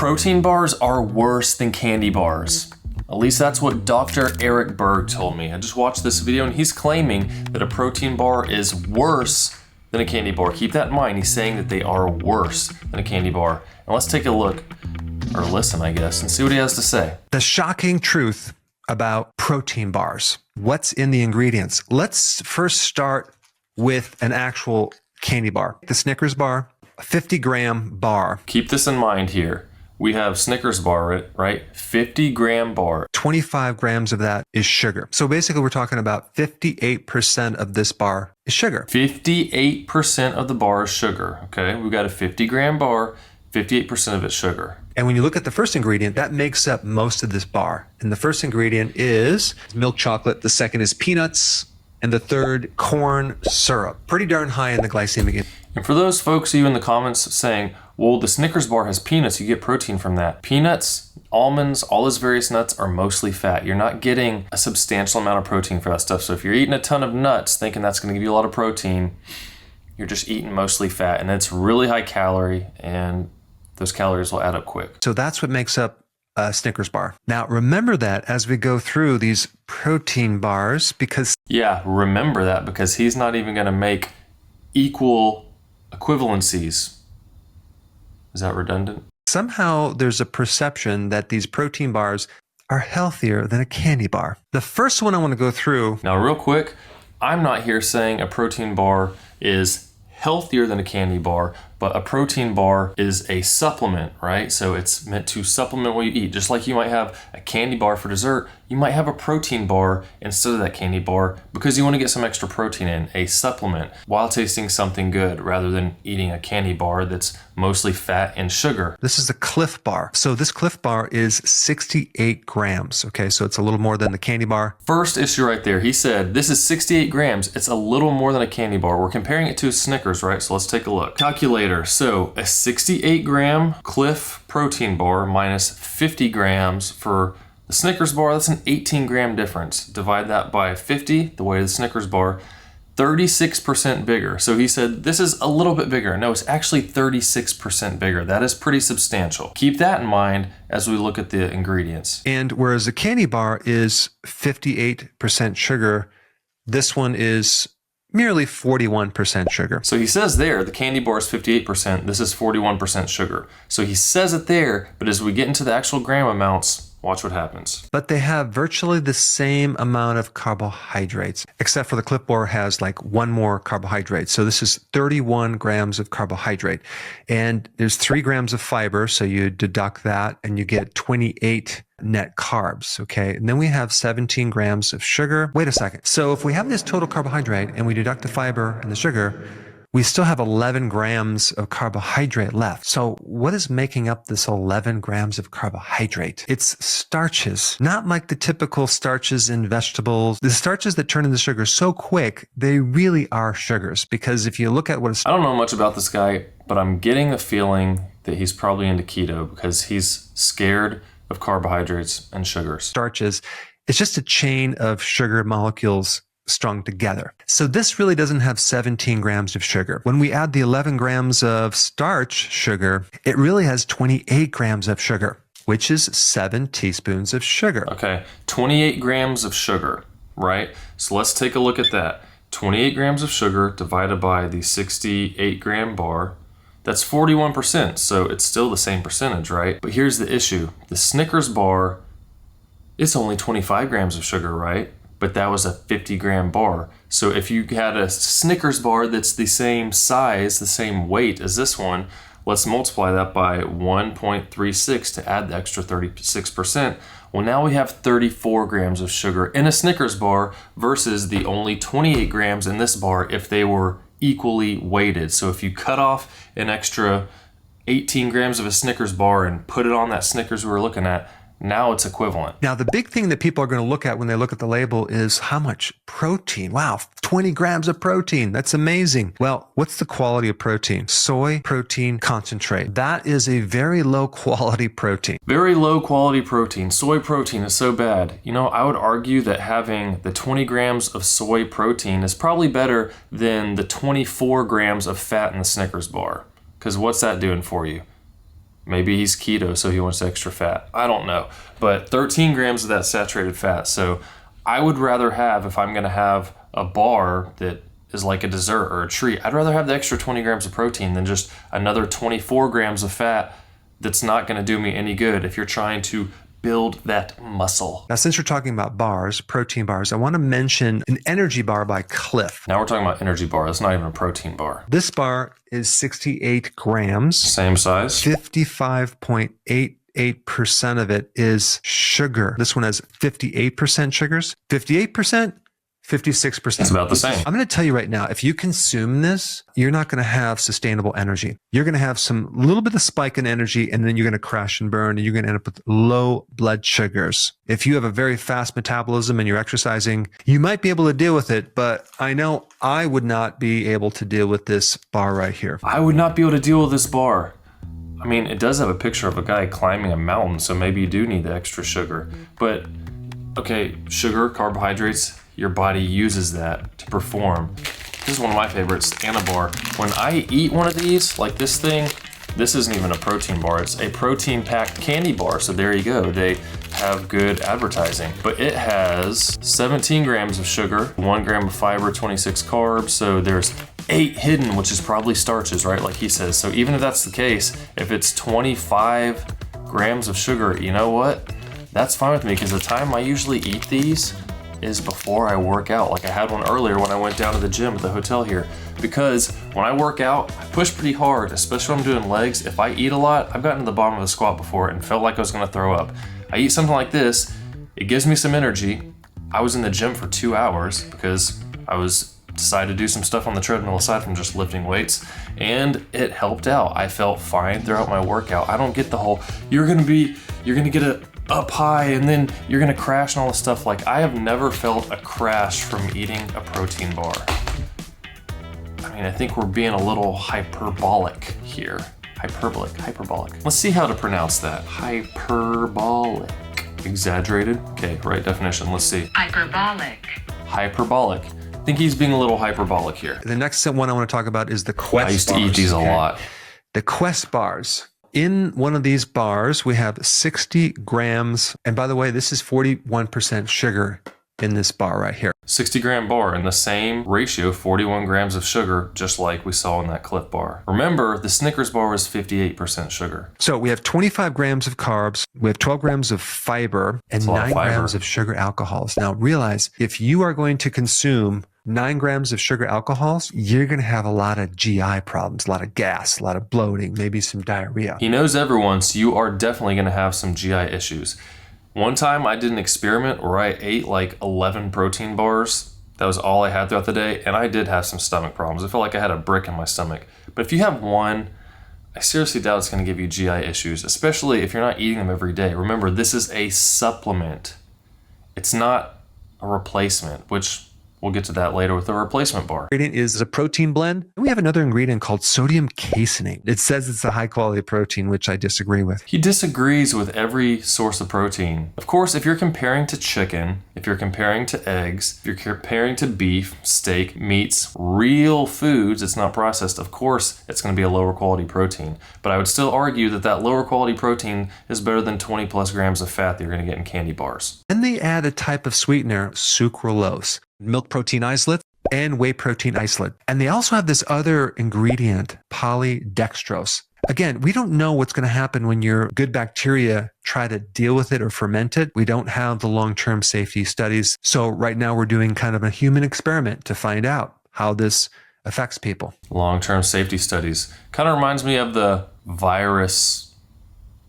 Protein bars are worse than candy bars. At least that's what Dr. Eric Berg told me. I just watched this video and he's claiming that a protein bar is worse than a candy bar. Keep that in mind. He's saying that they are worse than a candy bar. And let's take a look, or listen, I guess, and see what he has to say. The shocking truth about protein bars. What's in the ingredients? Let's first start with an actual candy bar. The Snickers bar, a 50-gram bar. Keep this in mind here. We have Snickers bar, right? 50-gram bar. 25 grams of that is sugar. So basically we're talking about 58% of this bar is sugar. 58% of the bar is sugar, okay? We've got a 50-gram bar, 58% of it's sugar. And when you look at the first ingredient, that makes up most of this bar. And the first ingredient is milk chocolate, the second is peanuts, and the third, corn syrup. Pretty darn high in the glycemic index. And for those folks of you in the comments saying, well, the Snickers bar has peanuts, you get protein from that. Peanuts, almonds, all those various nuts are mostly fat. You're not getting a substantial amount of protein for that stuff. So if you're eating a ton of nuts thinking that's gonna give you a lot of protein, you're just eating mostly fat, and it's really high calorie, and those calories will add up quick. So that's what makes up a Snickers bar. Now remember that as we go through these protein bars, because... Yeah, remember that, because he's not even gonna make equal equivalencies. Is that redundant? Somehow there's a perception that these protein bars are healthier than a candy bar. The first one I want to go through... Now real quick, I'm not here saying a protein bar is healthier than a candy bar, but a protein bar is a supplement, right? So it's meant to supplement what you eat. Just like you might have a candy bar for dessert, you might have a protein bar instead of that candy bar because you want to get some extra protein in, a supplement, while tasting something good rather than eating a candy bar that's mostly fat and sugar. This is a Cliff Bar. So this Cliff Bar is 68 grams, okay? So it's a little more than the candy bar. First issue right there, he said, this is 68 grams. It's a little more than a candy bar. We're comparing it to a Snickers, right? So let's take a look. Calculator. So a 68 gram Cliff protein bar minus 50 grams for the Snickers bar, that's an 18 gram difference. Divide that by 50, the weight of the Snickers bar, 36% bigger. So he said, this is a little bit bigger. No, it's actually 36% bigger. That is pretty substantial. Keep that in mind as we look at the ingredients. And whereas a candy bar is 58% sugar, this one is merely 41% sugar. So he says there, the candy bar is 58%, this is 41% sugar. So he says it there, but as we get into the actual gram amounts, watch what happens. But they have virtually the same amount of carbohydrates, except for the Cliff Bar has like one more carbohydrate. So this is 31 grams of carbohydrate. And there's 3 grams of fiber, so you deduct that and you get 28 net carbs, okay? And then we have 17 grams of sugar. Wait a second. So if we have this total carbohydrate and we deduct the fiber and the sugar, we still have 11 grams of carbohydrate left. So what is making up this 11 grams of carbohydrate? It's starches, not like the typical starches in vegetables. The starches that turn into sugar so quick, they really are sugars. Because if you look at what I don't know much about this guy, but I'm getting a feeling that he's probably into keto because he's scared of carbohydrates and sugars. Starches, it's just a chain of sugar molecules strung together. So this really doesn't have 17 grams of sugar. When we add the 11 grams of starch sugar, it really has 28 grams of sugar, which is 7 teaspoons of sugar. Okay, 28 grams of sugar, right? So let's take a look at that. 28 grams of sugar divided by the 68 gram bar, that's 41%, so it's still the same percentage, right? But here's the issue. The Snickers bar, it's only 25 grams of sugar, right? But that was a 50-gram bar. So if you had a Snickers bar that's the same size, the same weight as this one, let's multiply that by 1.36 to add the extra 36%. Well, now we have 34 grams of sugar in a Snickers bar versus the only 28 grams in this bar if they were equally weighted. So if you cut off an extra 18 grams of a Snickers bar and put it on that Snickers we were looking at, now it's equivalent. Now, the big thing that people are going to look at when they look at the label is how much protein. Wow, 20 grams of protein. That's amazing. Well, what's the quality of protein? Soy protein concentrate. That is a very low quality protein. Very low quality protein. Soy protein is so bad. You know, I would argue that having the 20 grams of soy protein is probably better than the 24 grams of fat in the Snickers bar. Because what's that doing for you? Maybe he's keto, so he wants extra fat. I don't know. But 13 grams of that saturated fat. So I would rather have, if I'm going to have a bar that is like a dessert or a treat, I'd rather have the extra 20 grams of protein than just another 24 grams of fat that's not going to do me any good if you're trying to build that muscle. Now, since you're talking about bars, protein bars, I want to mention an energy bar by Cliff. Now we're talking about energy bar. It's not even a protein bar. This bar is 68 grams. Same size. 55.88% of it is sugar. This one has 58% sugars. 58%, 56%. It's about the same. I'm going to tell you right now, if you consume this, you're not going to have sustainable energy. You're going to have some little bit of spike in energy, and then you're going to crash and burn, and you're going to end up with low blood sugars. If you have a very fast metabolism and you're exercising, you might be able to deal with it, but I know I would not be able to deal with this bar right here. I would not be able to deal with this bar. I mean, it does have a picture of a guy climbing a mountain, so maybe you do need the extra sugar. But, okay, sugar, carbohydrates, your body uses that to perform. This is one of my favorites, Anabar. When I eat one of these, like this thing, this isn't even a protein bar. It's a protein-packed candy bar. So there you go. They have good advertising. But it has 17 grams of sugar, 1 gram of fiber, 26 carbs. So there's 8 hidden, which is probably starches, right? Like he says. So even if that's the case, if it's 25 grams of sugar, you know what? That's fine with me, because the time I usually eat these is before I work out. Like I had one earlier when I went down to the gym at the hotel here. Because when I work out, I push pretty hard, especially when I'm doing legs. If I eat a lot, I've gotten to the bottom of the squat before and felt like I was gonna throw up. I eat something like this, it gives me some energy. I was in the gym for 2 hours because I decided to do some stuff on the treadmill aside from just lifting weights, and it helped out. I felt fine throughout my workout. I don't get the whole, you're gonna get a up high and then you're gonna crash and all this stuff. Like, I have never felt a crash from eating a protein bar. I mean, I think we're being a little hyperbolic here. Hyperbolic. Let's see how to pronounce that. Hyperbolic. Exaggerated? Okay, right definition. Let's see. Hyperbolic. I think he's being a little hyperbolic here. The next one I want to talk about is the Quest bars. I used to eat these a lot. The Quest bars. In one of these bars, we have 60 grams. And by the way, this is 41% sugar in this bar right here. 60 gram bar in the same ratio, 41 grams of sugar, just like we saw in that Cliff bar. Remember, the Snickers bar was 58% sugar. So we have 25 grams of carbs, we have 12 grams of fiber, and 9 grams of sugar alcohols. Now realize, if you are going to consume 9 grams of sugar alcohols, you're going to have a lot of GI problems, a lot of gas, a lot of bloating, maybe some diarrhea. He knows everyone, so you are definitely going to have some GI issues. One time I did an experiment where I ate like 11 protein bars. That was all I had throughout the day, and I did have some stomach problems. I felt like I had a brick in my stomach. But if you have one, I seriously doubt it's going to give you GI issues, especially if you're not eating them every day. Remember, this is a supplement. It's not a replacement, which we'll get to that later with the replacement bar. Ingredient is a protein blend. And we have another ingredient called sodium casein. It says it's a high quality protein, which I disagree with. He disagrees with every source of protein. Of course, if you're comparing to chicken, if you're comparing to eggs, if you're comparing to beef, steak, meats, real foods, it's not processed, of course, it's going to be a lower quality protein. But I would still argue that that lower quality protein is better than 20 plus grams of fat that you're going to get in candy bars. And they add a type of sweetener, sucralose, milk protein isolate, and whey protein isolate. And they also have this other ingredient, polydextrose. Again, we don't know what's going to happen when your good bacteria try to deal with it or ferment it. We don't have the long-term safety studies. So right now we're doing kind of a human experiment to find out how this affects people. Long-term safety studies. Kind of reminds me of the virus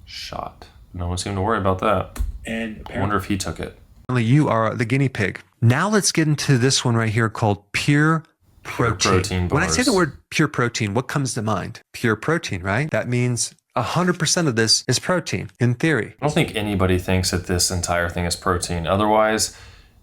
shot. No one seemed to worry about that. And I wonder if he took it. You are the guinea pig. Now let's get into this one right here called pure protein. When I say the word pure protein, what comes to mind? Pure protein, right? That means 100% of this is protein, in theory. I don't think anybody thinks that this entire thing is protein. Otherwise,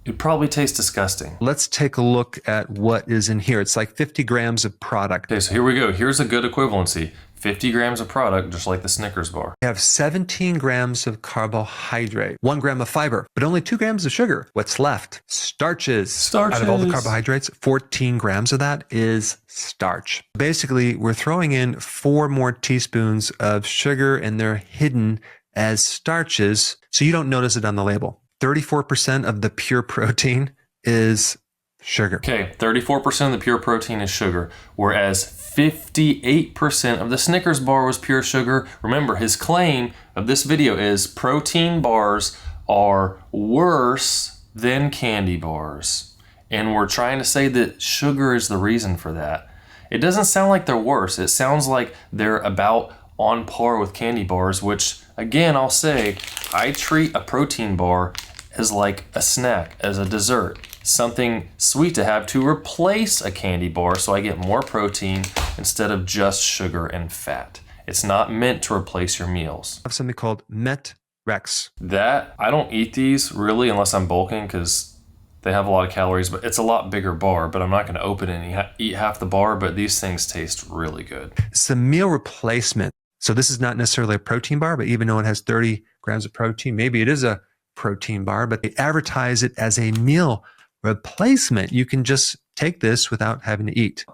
it'd probably taste disgusting. Let's take a look at what is in here. It's like 50 grams of product. Okay, so here we go. Here's a good equivalency. 50 grams of product, just like the Snickers bar. You have 17 grams of carbohydrate, 1 gram of fiber, but only 2 grams of sugar. What's left? Starches. Out of all the carbohydrates, 14 grams of that is starch. Basically, we're throwing in 4 more teaspoons of sugar, and they're hidden as starches, so you don't notice it on the label. 34% of the pure protein is sugar. Okay, 34% of the pure protein is sugar, whereas 58% of the Snickers bar was pure sugar. Remember, his claim of this video is protein bars are worse than candy bars. And we're trying to say that sugar is the reason for that. It doesn't sound like they're worse. It sounds like they're about on par with candy bars, which, again, I'll say, I treat a protein bar as like a snack, as a dessert. Something sweet to have to replace a candy bar so I get more protein instead of just sugar and fat. It's not meant to replace your meals. I have something called Met Rex. That, I don't eat these really unless I'm bulking because they have a lot of calories, but it's a lot bigger bar, but I'm not going to open it and eat half the bar, but these things taste really good. It's a meal replacement. So this is not necessarily a protein bar, but even though it has 30 grams of protein, maybe it is a protein bar, but they advertise it as a meal replacement. You can just take this without having to eat.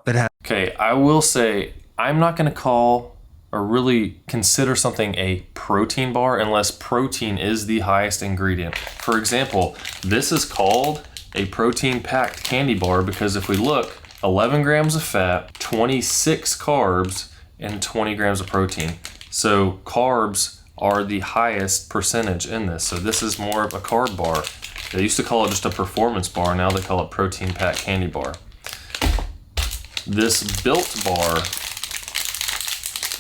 Okay, I will say I'm not going to call or really consider something a protein bar unless protein is the highest ingredient. For example, this is called a protein-packed candy bar because if we look, 11 grams of fat, 26 carbs, and 20 grams of protein. So carbs are the highest percentage in this. So this is more of a carb bar. They used to call it just a performance bar. Now they call it protein packed candy bar. This built bar,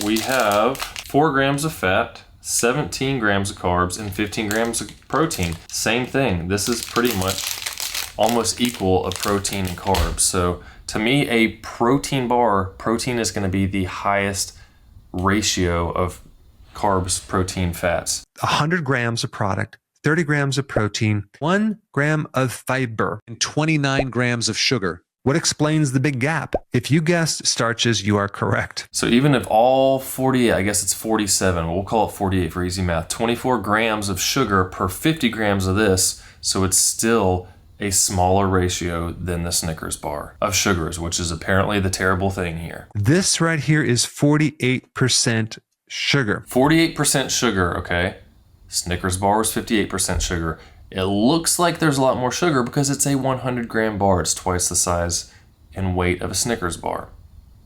we have 4 grams of fat, 17 grams of carbs, and 15 grams of protein. Same thing. This is pretty much almost equal of protein and carbs. So to me, a protein bar, protein is going to be the highest ratio of carbs, protein, fats. 100 grams of product, 30 grams of protein, 1 gram of fiber, and 29 grams of sugar. What explains the big gap? If you guessed starches, you are correct. So even if all 48, I guess it's 47, we'll call it 48 for easy math, 24 grams of sugar per 50 grams of this, so it's still a smaller ratio than the Snickers bar of sugars, which is apparently the terrible thing here. This right here is 48% sugar. 48% sugar, okay? Snickers bar is 58% sugar. It looks like there's a lot more sugar because it's a 100 gram bar. It's twice the size and weight of a Snickers bar,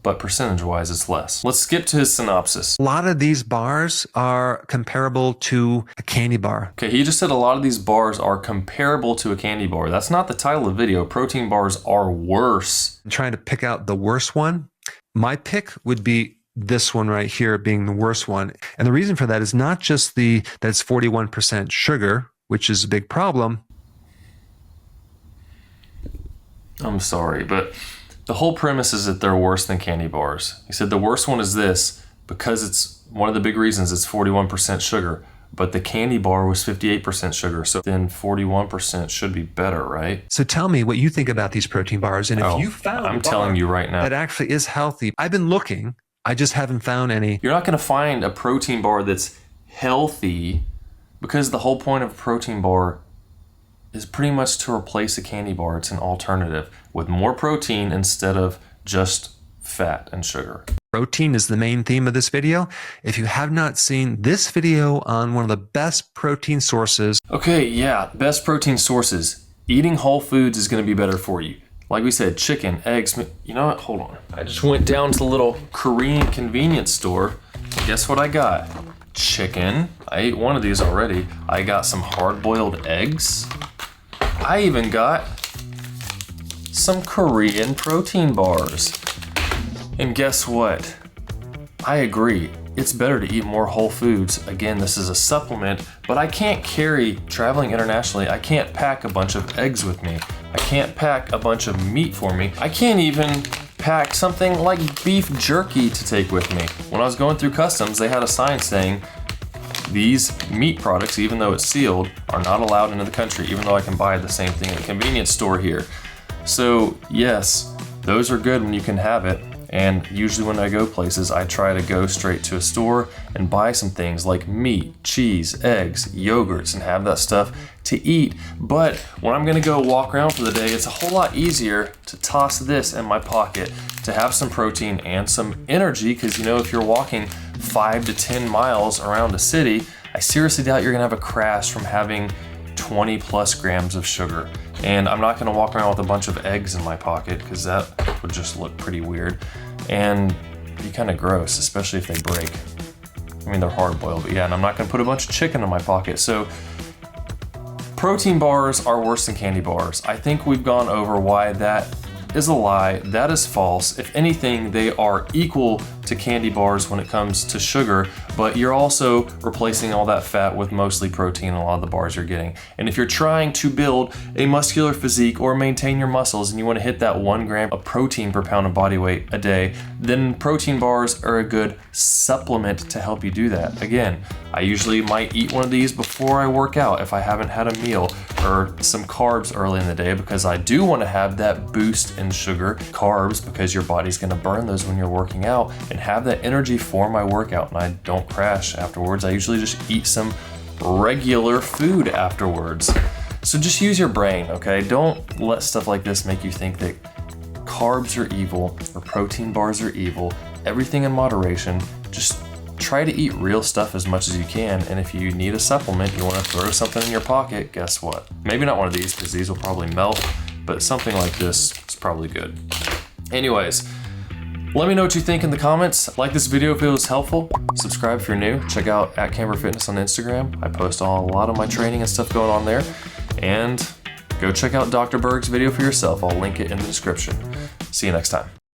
but percentage-wise, it's less. Let's skip to his synopsis. A lot of these bars are comparable to a candy bar. Okay, he just said a lot of these bars are comparable to a candy bar. That's not the title of the video. Protein bars are worse. I'm trying to pick out the worst one. My pick would be this one right here being the worst one. And the reason for that is not just that it's 41% sugar, which is a big problem. I'm sorry, but the whole premise is that they're worse than candy bars. He said the worst one is this because it's one of the big reasons it's 41% sugar, but the candy bar was 58% sugar. So then 41% should be better, right? So tell me what you think about these protein bars. And if you found I'm telling you right now that actually is healthy, I've been looking, I just haven't found any. You're not going to find a protein bar that's healthy because the whole point of a protein bar is pretty much to replace a candy bar. It's an alternative with more protein instead of just fat and sugar. Protein is the main theme of this video. If you have not seen this video on one of the best protein sources. Okay, yeah, best protein sources. Eating whole foods is going to be better for you. Like we said, chicken, eggs. You know what? Hold on. I just went down to the little Korean convenience store. Guess what I got? Chicken. I ate one of these already. I got some hard-boiled eggs. I even got some Korean protein bars. And guess what? I agree. It's better to eat more whole foods. Again, this is a supplement, but I can't carry, traveling internationally, I can't pack a bunch of eggs with me. I can't pack a bunch of meat for me. I can't even pack something like beef jerky to take with me. When I was going through customs, they had a sign saying, these meat products, even though it's sealed, are not allowed into the country, even though I can buy the same thing at a convenience store here. So yes, those are good when you can have it. And usually when I go places, I try to go straight to a store and buy some things like meat, cheese, eggs, yogurts, and have that stuff to eat. But when I'm gonna go walk around for the day, it's a whole lot easier to toss this in my pocket to have some protein and some energy, because you know, if you're walking 5 to 10 miles around a city, I seriously doubt you're gonna have a crash from having 20 plus grams of sugar. And I'm not gonna walk around with a bunch of eggs in my pocket, because that would just look pretty weird and be kind of gross, especially if they break. I mean, they're hard boiled, but yeah, and I'm not gonna put a bunch of chicken in my pocket. So protein bars are worse than candy bars. I think we've gone over why that is a lie. That is false. If anything, they are equal to candy bars when it comes to sugar, but you're also replacing all that fat with mostly protein in a lot of the bars you're getting. And if you're trying to build a muscular physique or maintain your muscles and you want to hit that 1 gram of protein per pound of body weight a day, then protein bars are a good supplement to help you do that. Again, I usually might eat one of these before I work out if I haven't had a meal, or some carbs early in the day, because I do want to have that boost in sugar carbs, because your body's going to burn those when you're working out, and have that energy for my workout, and I don't crash afterwards. I usually just eat some regular food afterwards. So just use your brain, okay? Don't let stuff like this make you think that carbs are evil or protein bars are evil. Everything in moderation. Just try to eat real stuff as much as you can, and if you need a supplement, you want to throw something in your pocket, guess what? Maybe not one of these, because these will probably melt, but something like this is probably good. Anyways, let me know what you think in the comments. Like this video if it was helpful. Subscribe if you're new. Check out @Camber Fitness on Instagram. I post a lot of my training and stuff going on there. And go check out Dr. Berg's video for yourself. I'll link it in the description. See you next time.